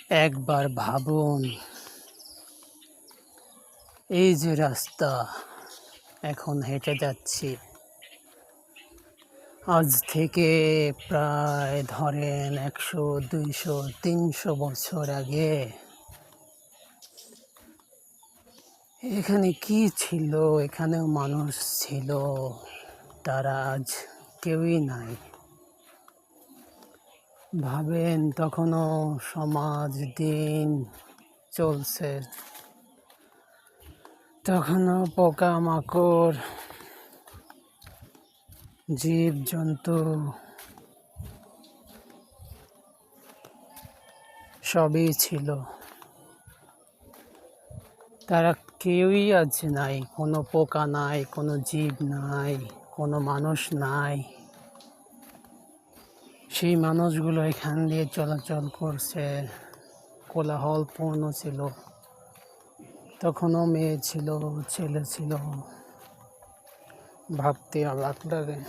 একবার ভাবুন, এই যে রাস্তা এখন হেঁটে যাচ্ছি, আজ থেকে প্রায় ধরেন 100, 200, 300 বছর আগে এখানে কি ছিল? এখানেও মানুষ ছিল, তারা আজ কেউই নাই। ভাবেন, তখনও সমাজ দিন চলছে, তখনও পোকামাকড়, জীবজন্তু সবই ছিল। তারা কেউই আজ নাই, কোনো পোকা নাই, কোনো জীব নাই, কোনো মানুষ নাই। সেই মানুষগুলো এখান দিয়ে চলাচল করছে, কোলাহলপূর্ণ ছিল। তখনও মেয়ে ছিল, ছেলে ছিল, ভাবতে অবাক লাগে।